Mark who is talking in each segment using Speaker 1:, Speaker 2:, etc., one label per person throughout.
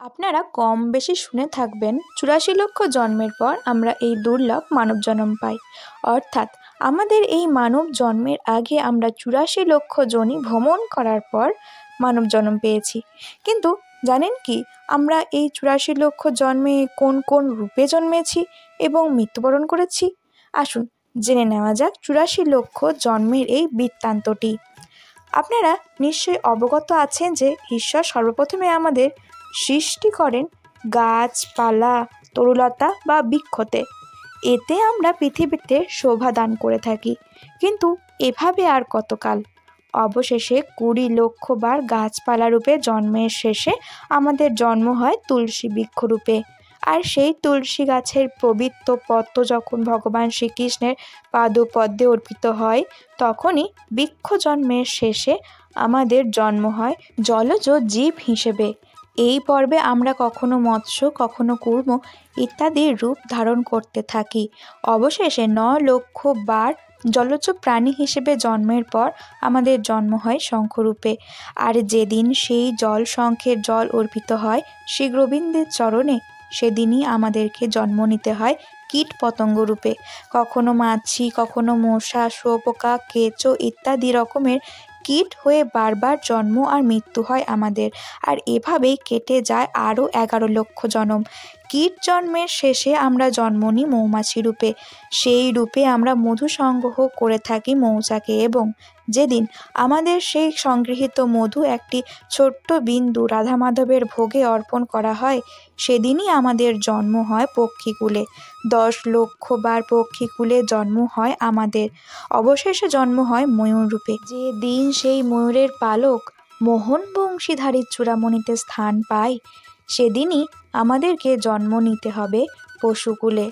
Speaker 1: আপনারা কম বেশি শুনে থাকবেন ৮৪ লক্ষ জন্মের পর আমরা এই দুর্লভ মানব জন্ম পাই। অর্থাৎ আমাদের এই মানব জন্মের আগে আমরা ৮৪ লক্ষ যোনি ভ্রমণ করার পর মানব জন্ম পেয়েছি। কিন্তু জানেন কি, আমরা এই ৮৪ লক্ষ জন্মে কোন কোন রূপে জন্মেছি এবং মৃত্যুবরণ করেছি? আসুন জেনে নেওয়া যাক ৮৪ লক্ষ জন্মের এই বৃত্তান্তটি। আপনারা নিশ্চয়ই অবগত আছেন যে ঈশ্বর সর্বপ্রথমে আমাদের সৃষ্টি করেন গাছপালা, তরুলতা বা বৃক্ষতে। এতে আমরা পৃথিবীতে শোভা দান করে থাকি। কিন্তু এভাবে আর কতকাল? অবশেষে ২০ লক্ষ বার গাছপালা রূপে জন্মের শেষে আমাদের জন্ম হয় তুলসী বৃক্ষরূপে। আর সেই তুলসী গাছের পবিত্র পত্র যখন ভগবান শ্রীকৃষ্ণের পাদপদ্মে অর্পিত হয়, তখনই বৃক্ষ জন্মের শেষে আমাদের জন্ম হয় জলজ জীব হিসেবে। এই পর্বে আমরা কখনো মৎস্য, কখনো কূর্ম ইত্যাদি রূপ ধারণ করতে থাকি। অবশেষে ৯ লক্ষ বার জলজ প্রাণী হিসেবে জন্মের পর আমাদের জন্ম হয় শঙ্খরূপে। আর যেদিন সেই শঙ্খের জল অর্পিত হয় শ্রী গোবিন্দের চরণে, সেদিনই আমাদেরকে জন্ম নিতে হয় কীট পতঙ্গ রূপে। কখনো মাছি, কখনো মশা, শুঁয়োপোকা, কেঁচো ইত্যাদি রকমের কীট হয়ে বারবার জন্ম আর মৃত্যু হয় আমাদের। আর এভাবেই কেটে যায় আরও ১১ লক্ষ জন্ম। কীট জন্মের শেষে আমরা জন্ম নিই মৌমাছি রূপে। সেই রূপে আমরা মধু সংগ্রহ করে থাকি মৌচাকে, এবং যেদিন আমাদের সেই সংগৃহীত মধু একটি ছোট্ট বিন্দু রাধা মাধবের ভোগে অর্পণ করা হয়, সেদিনই আমাদের জন্ম হয় পক্ষীকুলে। ১০ লক্ষ বার পক্ষীকুলে জন্ম হয় আমাদের। অবশেষে জন্ম হয় ময়ূর রূপে। যে দিন সেই ময়ূরের পালক মোহন বংশীধারীর চূড়ামণিতে স্থান পায়, সেদিনই আমাদেরকে জন্ম নিতে হবে পশুকুলে।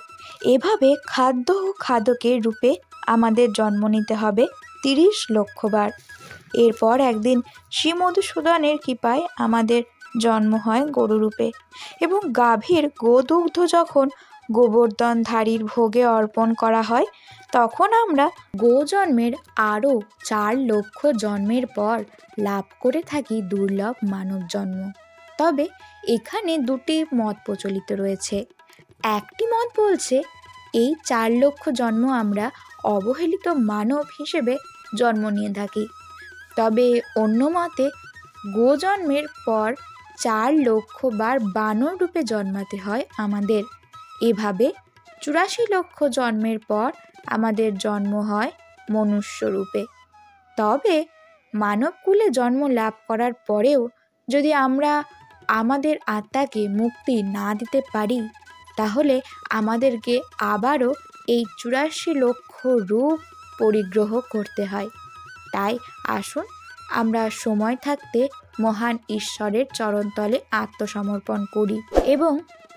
Speaker 1: এভাবে খাদ্য ও খাদকের রূপে আমাদের জন্ম নিতে হবে ৩০ লক্ষ বার। এরপর একদিন শ্রী মধুসূদনের কৃপায় আমাদের জন্ম হয় গরুরূপে, এবং গাভীর গোদুগ্ধ যখন গোবর্ধনধারীর ভোগে অর্পণ করা হয়, তখন আমরা গোজন্মের আরও ৪ লক্ষ জন্মের পর লাভ করে থাকি দুর্লভ মানব জন্ম। তবে এখানে দুটি মত প্রচলিত রয়েছে। একটি মত বলছে এই ৪ লক্ষ জন্ম আমরা অবহেলিত মানব হিসেবে জন্ম নিয়ে থাকি। তবে অন্য মতে গোজন্মের পর ৪ লক্ষ বার বানর রূপে জন্মাতে হয় আমাদের। এভাবে ৮৪ লক্ষ জন্মের পর আমাদের জন্ম হয় মনুষ্য রূপে। তবে মানবকুলে জন্ম লাভ করার পরেও যদি আমরা আমাদের আত্মাকে মুক্তি না দিতে পারি, তাহলে আমাদেরকে আবারও এই ৮৪ লক্ষ রূপ পরিগ্রহ করতে হয়। তাই আসুন আমরা সময় থাকতে মহান ঈশ্বরের চরণতলে আত্মসমর্পণ করি এবং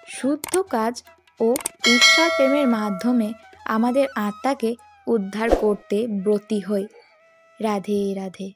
Speaker 1: শুদ্ধ কাজ ও ঈশ্বর প্রেমের মাধ্যমে আমাদের আত্মাকে উদ্ধার করতে ব্রতী হই। রাধে রাধে।